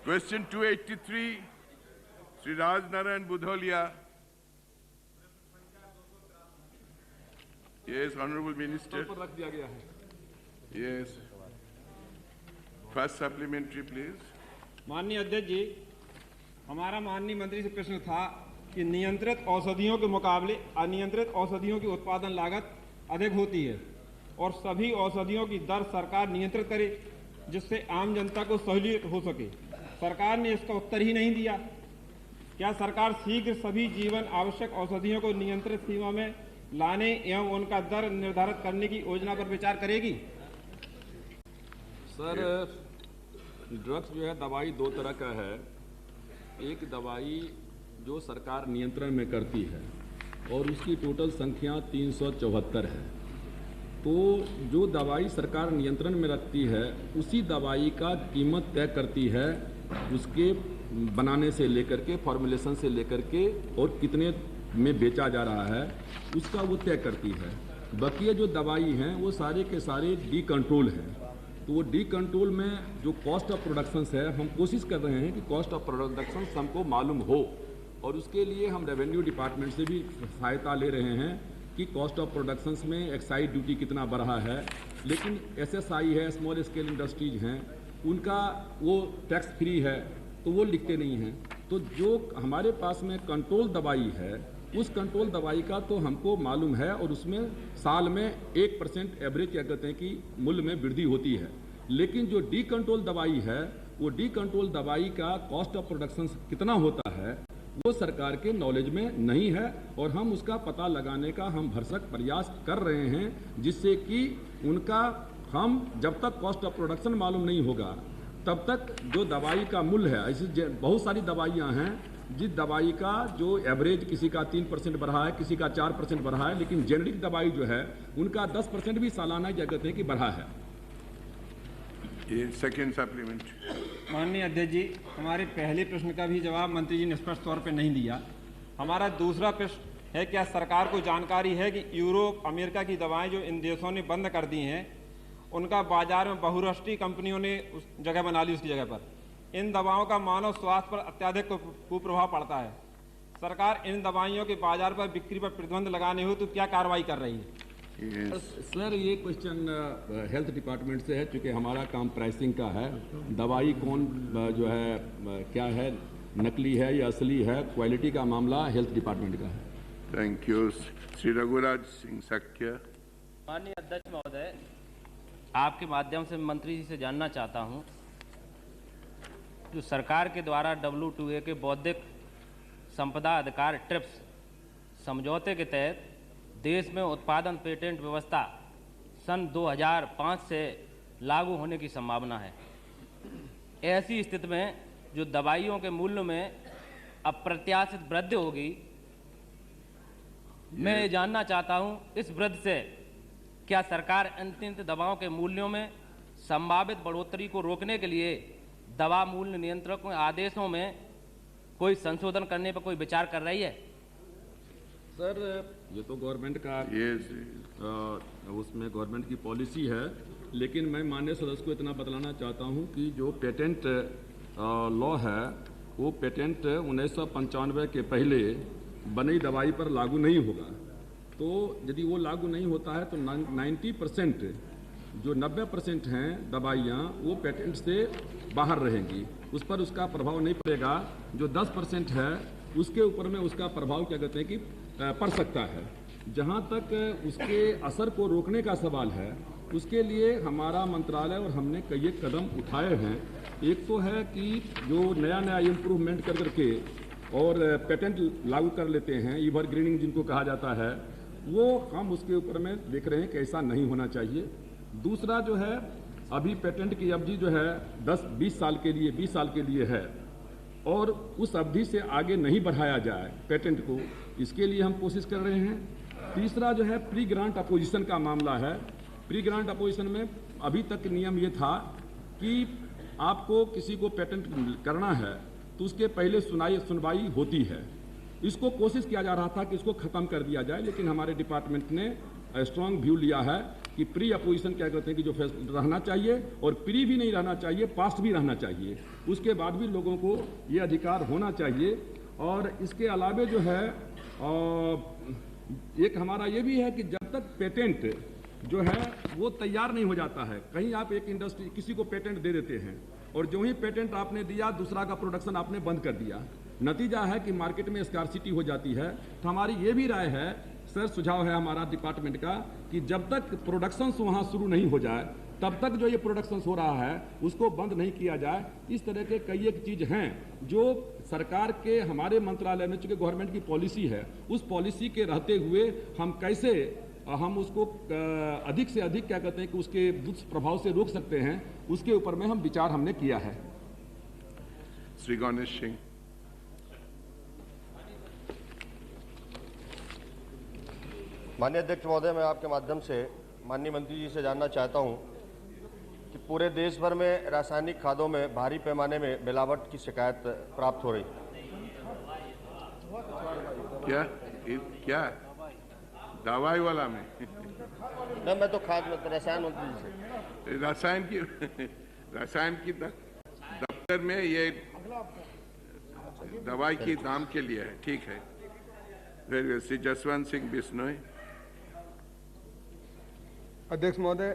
Question 283, Sri Raj Narayan Budholia. Yes, Honorable Minister. Yes. First supplementary, please. माननीय अध्यक्ष जी, हमारा माननीय मंत्री से प्रश्न था कि नियंत्रित औषधियों के मुकाबले अनियंत्रित औषधियों की उत्पादन लागत अधिक होती है और सभी औषधियों की दर सरकार नियंत्रित करे जिससे आम जनता को सहूलियत हो सके। सरकार ने इसका उत्तर ही नहीं दिया। क्या सरकार शीघ्र सभी जीवन आवश्यक औषधियों को नियंत्रित सीमा में लाने एवं उनका दर निर्धारित करने की योजना पर विचार करेगी? सर, ड्रग्स जो है दवाई दो तरह का है। एक दवाई जो सरकार नियंत्रण में करती है और उसकी टोटल संख्या 374 है। तो जो दवाई सरकार नियंत्रण में रखती है उसी दवाई का कीमत तय करती है, उसके बनाने से लेकर के, फॉर्मुलेशन से लेकर के और कितने में बेचा जा रहा है उसका वो तय करती है। बाकी जो दवाई हैं वो सारे के सारे डी कंट्रोल हैं। तो वो डी कंट्रोल में जो कॉस्ट ऑफ प्रोडक्शंस है, हम कोशिश कर रहे हैं कि कॉस्ट ऑफ प्रोडक्शंस हमको मालूम हो और उसके लिए हम रेवेन्यू डिपार्टमेंट से भी सहायता ले रहे हैं कि कॉस्ट ऑफ प्रोडक्शंस में एक्साइज ड्यूटी कितना बढ़ा है। लेकिन एसएसआई है, स्मॉल स्केल इंडस्ट्रीज हैं, उनका वो टैक्स फ्री है तो वो लिखते नहीं हैं। तो जो हमारे पास में कंट्रोल दवाई है उस कंट्रोल दवाई का तो हमको मालूम है और उसमें साल में 1% एवरेज क्या कहते हैं कि मूल्य में वृद्धि होती है। लेकिन जो डी कंट्रोल दवाई है वो डी कंट्रोल दवाई का कॉस्ट ऑफ प्रोडक्शन कितना होता है वो सरकार के नॉलेज में नहीं है और हम उसका पता लगाने का हम भरसक प्रयास कर रहे हैं, जिससे कि उनका हम जब तक कॉस्ट ऑफ प्रोडक्शन मालूम नहीं होगा तब तक जो दवाई का मूल्य है, ऐसी बहुत सारी दवाइयाँ हैं जिस दवाई का जो एवरेज किसी का 3% बढ़ा है, किसी का 4% बढ़ा है, लेकिन जेनरिक दवाई जो है उनका 10% भी सालाना क्या कहते हैं कि बढ़ा है। ये सेकेंड सप्लीमेंट। माननीय अध्यक्ष जी, हमारे पहले प्रश्न का भी जवाब मंत्री जी ने स्पष्ट तौर पर नहीं दिया। हमारा दूसरा प्रश्न है, क्या सरकार को जानकारी है कि यूरोप, अमेरिका की दवाएं जो इन देशों ने बंद कर दी हैं उनका बाजार में बहुराष्ट्रीय कंपनियों ने उस जगह बना ली, उसकी जगह पर इन दवाओं का मानव स्वास्थ्य पर अत्यधिक कुप्रभाव पड़ता है। सरकार इन दवाइयों के बाजार पर बिक्री पर प्रतिबंध लगाने हो तो क्या कार्रवाई कर रही है? सर, ये क्वेश्चन हेल्थ डिपार्टमेंट से है, चूँकि हमारा काम प्राइसिंग का है। दवाई कौन जो है क्या है, नकली है या असली है, क्वालिटी का मामला हेल्थ डिपार्टमेंट का है। Thank you. श्री रघुराज सिंह सक्या। माननीय अध्यक्ष महोदय, आपके माध्यम से मंत्री जी से जानना चाहता हूं, जो सरकार के द्वारा WTO के बौद्धिक संपदा अधिकार ट्रिप्स समझौते के तहत देश में उत्पादन पेटेंट व्यवस्था सन 2005 से लागू होने की संभावना है। ऐसी स्थिति में जो दवाइयों के मूल्य में अप्रत्याशित वृद्धि होगी, मैं ये जानना चाहता हूं, इस वृद्धि से क्या सरकार अंतिम दवाओं के मूल्यों में संभावित बढ़ोतरी को रोकने के लिए दवा मूल्य नियंत्रक आदेशों में कोई संशोधन करने पर कोई विचार कर रही है? सर, ये तो गवर्नमेंट का उसमें गवर्नमेंट की पॉलिसी है, लेकिन मैं माननीय सदस्य को इतना बतलाना चाहता हूँ कि जो पेटेंट लॉ है वो पेटेंट 1995 के पहले बनी दवाई पर लागू नहीं होगा। तो यदि वो लागू नहीं होता है तो 90% जो 90% हैं दवाइयाँ वो पेटेंट से बाहर रहेंगी, उस पर उसका प्रभाव नहीं पड़ेगा। जो 10% है उसके ऊपर में उसका प्रभाव क्या कहते हैं कि पड़ सकता है। जहाँ तक उसके असर को रोकने का सवाल है, उसके लिए हमारा मंत्रालय और हमने कई कदम उठाए हैं। एक तो है कि जो नया नया इम्प्रूवमेंट कर करके और पेटेंट लागू कर लेते हैं, एवर ग्रीनिंग जिनको कहा जाता है, वो हम उसके ऊपर में देख रहे हैं कि ऐसा नहीं होना चाहिए। दूसरा जो है, अभी पेटेंट की अवधि जो है 10-20 साल के लिए 20 साल के लिए है और उस अवधि से आगे नहीं बढ़ाया जाए पेटेंट को, इसके लिए हम कोशिश कर रहे हैं। तीसरा जो है प्री ग्रांट अपोजिशन का मामला है। प्री ग्रांट अपोजिशन में अभी तक नियम ये था कि आपको किसी को पेटेंट करना है तो उसके पहले सुनवाई होती है। इसको कोशिश किया जा रहा था कि इसको ख़त्म कर दिया जाए, लेकिन हमारे डिपार्टमेंट ने स्ट्रांग व्यू लिया है कि प्री अपोजिशन क्या कहते हैं कि जो रहना चाहिए और प्री भी नहीं रहना चाहिए, पास्ट भी रहना चाहिए। उसके बाद भी लोगों को ये अधिकार होना चाहिए। और इसके अलावे जो है एक हमारा ये भी है कि जब तक पेटेंट जो है वो तैयार नहीं हो जाता है, कहीं आप एक इंडस्ट्री किसी को पेटेंट दे देते हैं और जो ही पेटेंट आपने दिया दूसरा का प्रोडक्शन आपने बंद कर दिया, नतीजा है कि मार्केट में स्कार्सिटी हो जाती है। तो हमारी ये भी राय है सर, सुझाव है हमारा डिपार्टमेंट का कि जब तक प्रोडक्शन वहाँ शुरू नहीं हो जाए तब तक जो ये प्रोडक्शन हो रहा है उसको बंद नहीं किया जाए। इस तरह के कई एक चीज़ हैं जो सरकार के हमारे मंत्रालय में, चूँकि गवर्नमेंट की पॉलिसी है, उस पॉलिसी के रहते हुए हम कैसे हम उसको अधिक से अधिक क्या कहते हैं कि उसके दुष्प्रभाव से रोक सकते हैं, उसके ऊपर में हम विचार हमने किया है। श्री गणेश सिंह। माननीय अध्यक्ष महोदय, मैं आपके माध्यम से माननीय मंत्री जी से जानना चाहता हूं कि पूरे देश भर में रासायनिक खादों में भारी पैमाने में मिलावट की शिकायत प्राप्त हो रही। क्या दवाई वाला में? न, मैं तो रसायन मंत्री जी से रसायन की दफ्तर में ये दवाई की दाम के लिए है, ठीक है। फिर श्री जसवंत सिंह बिश्नोई। अध्यक्ष महोदय,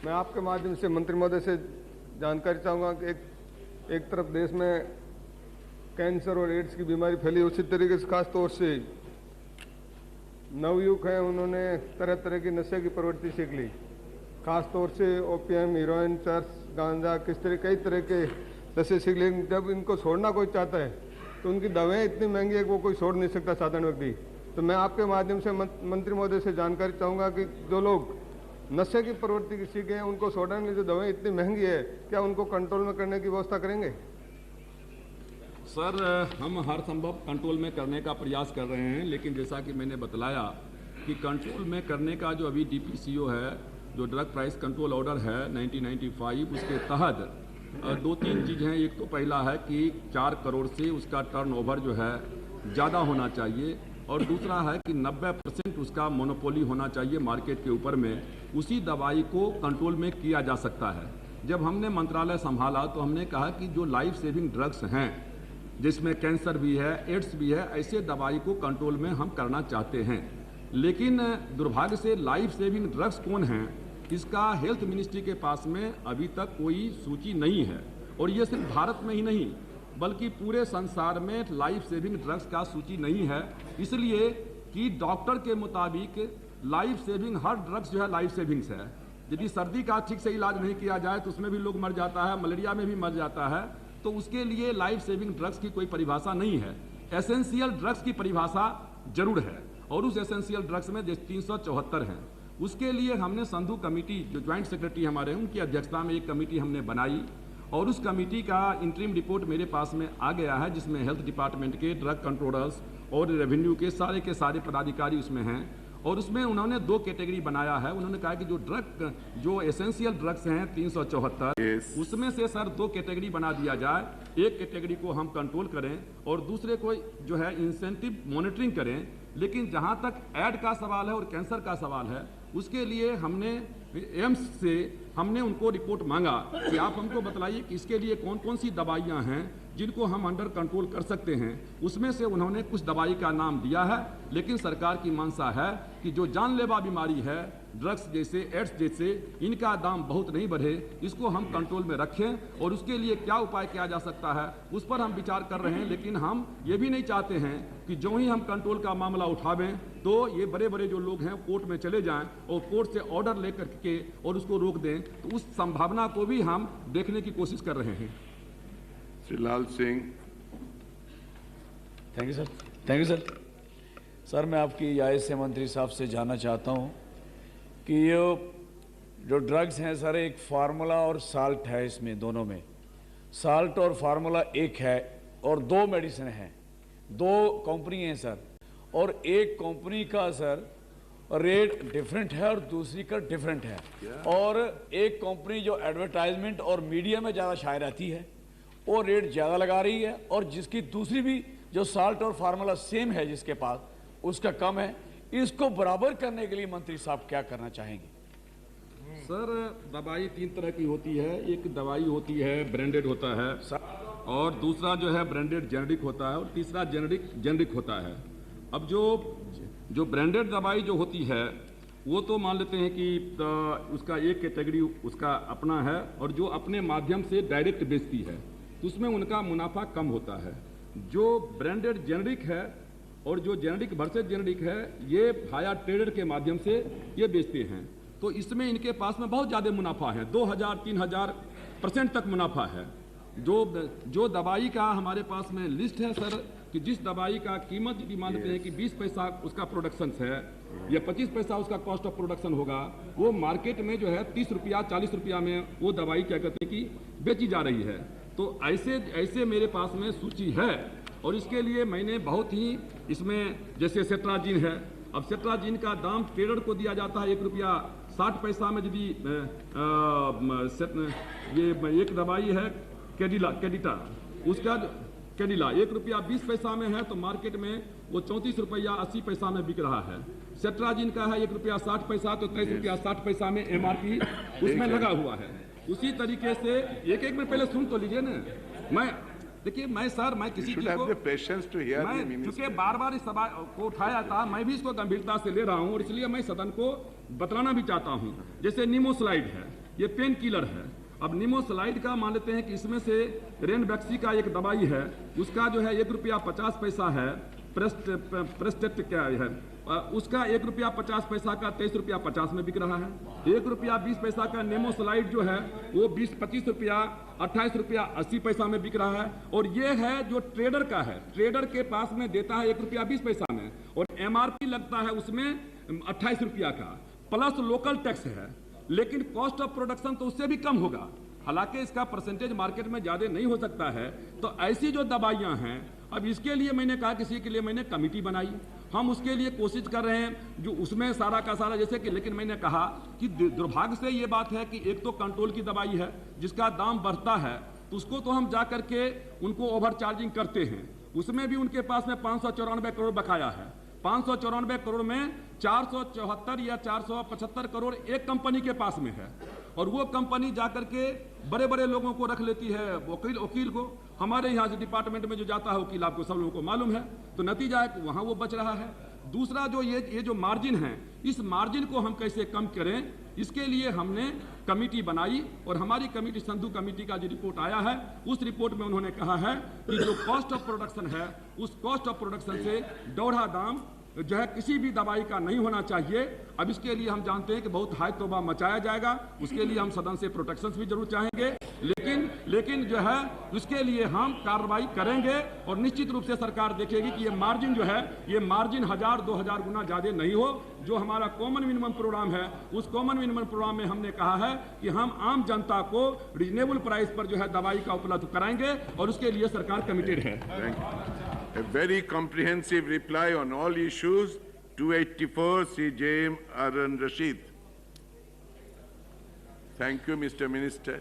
मैं आपके माध्यम से मंत्री महोदय से जानकारी चाहूँगा कि एक तरफ देश में कैंसर और एड्स की बीमारी फैली, उसी तरीके से खास तौर से नवयुवक हैं, उन्होंने तरह तरह की नशे की प्रवृत्ति सीख ली, खास तौर से ओपीएम, हीरोइन, चरस, गांजा, कई तरह के नशे सीख ली। जब इनको छोड़ना कोई चाहता है तो उनकी दवाएं इतनी महंगी है कि वो कोई छोड़ नहीं सकता साधारण व्यक्ति। तो मैं आपके माध्यम से मंत्री महोदय से जानकारी चाहूँगा कि जो लोग नशे की प्रवृत्ति की सीखे हैं उनको छोड़ने के लिए जो दवाएं इतनी महंगी है, क्या उनको कंट्रोल में करने की व्यवस्था करेंगे? सर, हम हर संभव कंट्रोल में करने का प्रयास कर रहे हैं, लेकिन जैसा कि मैंने बतलाया कि कंट्रोल में करने का जो अभी DPCO है, जो ड्रग प्राइस कंट्रोल ऑर्डर है 1995, उसके तहत दो तीन चीज़ें हैं। एक तो पहला है कि 4 करोड़ से उसका टर्नओवर जो है ज़्यादा होना चाहिए, और दूसरा है कि 90% उसका मोनोपोली होना चाहिए मार्केट के ऊपर में। उसी दवाई को कंट्रोल में किया जा सकता है। जब हमने मंत्रालय संभाला तो हमने कहा कि जो लाइफ सेविंग ड्रग्स हैं, जिसमें कैंसर भी है, एड्स भी है, ऐसे दवाई को कंट्रोल में हम करना चाहते हैं। लेकिन दुर्भाग्य से लाइफ सेविंग ड्रग्स कौन हैं, इसका हेल्थ मिनिस्ट्री के पास में अभी तक कोई सूची नहीं है। और ये सिर्फ भारत में ही नहीं बल्कि पूरे संसार में लाइफ सेविंग ड्रग्स का सूची नहीं है, इसलिए कि डॉक्टर के मुताबिक लाइफ सेविंग हर ड्रग्स जो है लाइफ सेविंग्स है। यदि सर्दी का ठीक से इलाज नहीं किया जाए तो उसमें भी लोग मर जाता है, मलेरिया में भी मर जाता है, तो उसके लिए लाइफ सेविंग ड्रग्स की कोई परिभाषा नहीं है। एसेंशियल ड्रग्स की परिभाषा जरूर है, और उस एसेंशियल ड्रग्स में 374 हैं। उसके लिए हमने संधू कमेटी, जो ज्वाइंट सेक्रेटरी हमारे हैं, उनकी अध्यक्षता में एक कमेटी हमने बनाई, और उस कमेटी का इंटरिम रिपोर्ट मेरे पास में आ गया है, जिसमें हेल्थ डिपार्टमेंट के, ड्रग कंट्रोलर्स और रेवेन्यू के सारे पदाधिकारी उसमें हैं। और उसमें उन्होंने 2 कैटेगरी बनाया है। उन्होंने कहा कि जो एसेंशियल ड्रग्स हैं 374, उसमें से सर 2 कैटेगरी बना दिया जाए। एक कैटेगरी को हम कंट्रोल करें और दूसरे को जो है इंसेंटिव मॉनिटरिंग करें। लेकिन जहां तक एड का सवाल है और कैंसर का सवाल है, उसके लिए हमने एम्स से हमने उनको रिपोर्ट मांगा कि आप हमको बताइए कि इसके लिए कौन कौन सी दवाइयां हैं जिनको हम अंडर कंट्रोल कर सकते हैं। उसमें से उन्होंने कुछ दवाई का नाम दिया है, लेकिन सरकार की मंशा है कि जो जानलेवा बीमारी है, ड्रग्स जैसे, एड्स जैसे, इनका दाम बहुत नहीं बढ़े, इसको हम कंट्रोल में रखें। और उसके लिए क्या उपाय किया जा सकता है उस पर हम विचार कर रहे हैं। लेकिन हम ये भी नहीं चाहते हैं कि जो ही हम कंट्रोल का मामला उठावें तो ये बड़े बड़े जो लोग हैं कोर्ट में चले जाएं और कोर्ट से ऑर्डर लेकर के और उसको रोक दें। तो उस संभावना को भी हम देखने की कोशिश कर रहे हैं। Shri Lal Singh. Thank you sir. Sir, मैं आपकी राय से मंत्री साहब से जानना चाहता हूं कि ये जो ड्रग्स हैं सर, एक फार्मूला और साल्ट है, इसमें दोनों में साल्ट और फार्मूला एक है, और 2 मेडिसिन हैं, 2 कंपनी हैं सर, और एक कंपनी का सर रेट डिफरेंट है और दूसरी का डिफरेंट है। और एक कंपनी जो एडवर्टाइजमेंट और मीडिया में ज़्यादा छाई रहती है वो रेट ज़्यादा लगा रही है, और जिसकी दूसरी भी जो साल्ट और फार्मूला सेम है जिसके पास, उसका कम है। इसको बराबर करने के लिए मंत्री साहब क्या करना चाहेंगे? सर, दवाई 3 तरह की होती है। एक दवाई होती है ब्रांडेड होता है, और दूसरा जो है ब्रांडेड जेनेरिक होता है, और तीसरा जेनेरिक होता है। अब जो ब्रांडेड दवाई जो होती है वो तो मान लेते हैं कि उसका एक कैटेगरी उसका अपना है, और जो अपने माध्यम से डायरेक्ट बेचती है तो उसमें उनका मुनाफा कम होता है। जो ब्रांडेड जेनेरिक है और जो जेनेरिक वर्सेस जेनेरिक है, ये हायर ट्रेडर के माध्यम से ये बेचते हैं, तो इसमें इनके पास में बहुत ज़्यादा मुनाफा है, 2000-3000% तक मुनाफा है। जो दवाई का हमारे पास में लिस्ट है सर, कि जिस दवाई का कीमत यदि मान लेते हैं कि 20 पैसा उसका प्रोडक्शन है या 25 पैसा उसका कॉस्ट ऑफ प्रोडक्शन होगा, वो मार्केट में जो है 30 रुपया 40 रुपया में वो दवाई क्या कहते हैं कि बेची जा रही है। तो ऐसे मेरे पास में सूची है, और इसके लिए मैंने बहुत ही इसमें, जैसे सेट्राजीन है, अब सेट्राजीन का दाम ट्रेडर को दिया जाता है 1 रुपया 60 पैसा में। यदि ये एक दवाई है कैडिटा, उसका कैडिला 1 रुपया 20 पैसा में है, तो मार्केट में वो 34 रुपया 80 पैसा में बिक रहा है। सेट्राजीन का है 1 रुपया 60 पैसा, तो 23 रुपया 60 पैसा में MRP उसमें लगा हुआ है। उसी तरीके से एक मिनट पहले सुन तो लीजिए ना। मैं किसी चीज को मैं चूंकि बार इस सवाल को उठाया था, मैं भी इसको गंभीरता से ले रहा हूं, और इसलिए मैं सदन को बतलाना भी चाहता हूं। जैसे निमोस्लाइड है, ये पेन किलर है। अब निमोस्लाइड का मान लेते हैं कि इसमें से रेनबैक्सी का एक दवाई है, उसका जो है 1 रुपया 50 पैसा है। प्रेस्टेट क्या है, उसका 1 रुपया 50 पैसा का 23 रुपया 50 में बिक रहा है। 1 रुपया 20 पैसा का नेमोस्लाइड जो है वो 20-25 रुपया 28 रुपया 80 पैसा में बिक रहा है। और ये है जो ट्रेडर का है, ट्रेडर के पास में देता है 1 रुपया 20 पैसा में, और MRP लगता है उसमें 28 रुपया का, प्लस लोकल टैक्स है, लेकिन कॉस्ट ऑफ प्रोडक्शन तो उससे भी कम होगा। हालांकि इसका परसेंटेज मार्केट में ज्यादा नहीं हो सकता है। तो ऐसी जो दवाइयां हैं, अब इसके लिए मैंने कहा किसी के लिए मैंने कमेटी बनाई, हम उसके लिए कोशिश कर रहे हैं, जो उसमें सारा का सारा जैसे कि, लेकिन मैंने कहा कि दुर्भाग्य से ये बात है कि एक तो कंट्रोल की दवाई है जिसका दाम बढ़ता है, तो उसको तो हम जा करके उनको ओवर चार्जिंग करते हैं। उसमें भी उनके पास में 594 करोड़ बकाया है। 594 करोड़ में 474 या 475 करोड़ एक कंपनी के पास में है, और वो कंपनी जाकर के बड़े बड़े लोगों को रख लेती है, वकील को। हमारे यहाँ से डिपार्टमेंट में जो जाता है वकील, आपको सब लोगों को मालूम है, तो नतीजा है कि वहाँ वो बच रहा है। दूसरा जो ये जो मार्जिन है, इस मार्जिन को हम कैसे कम करें, इसके लिए हमने कमेटी बनाई, और हमारी कमेटी संधू कमेटी का जो रिपोर्ट आया है, उस रिपोर्ट में उन्होंने कहा है कि जो कॉस्ट ऑफ प्रोडक्शन है, उस कॉस्ट ऑफ प्रोडक्शन से दोहरा दाम जो है किसी भी दवाई का नहीं होना चाहिए। अब इसके लिए हम जानते हैं कि बहुत हाई तौबा मचाया जाएगा, उसके लिए हम सदन से प्रोटेक्शंस भी जरूर चाहेंगे, लेकिन जो है उसके लिए हम कार्रवाई करेंगे, और निश्चित रूप से सरकार देखेगी कि ये मार्जिन जो है, ये मार्जिन 1000-2000 गुना ज्यादा नहीं हो। जो हमारा कॉमन मिनिमम प्रोग्राम है, उस कॉमन मिनिमम प्रोग्राम में हमने कहा है कि हम आम जनता को रीजनेबल प्राइस पर जो है दवाई का उपलब्ध कराएंगे, और उसके लिए सरकार कमिटेड है। A very comprehensive reply on all issues. 284 Sri J.M. Arun Rashid. Thank you, Mr. Minister.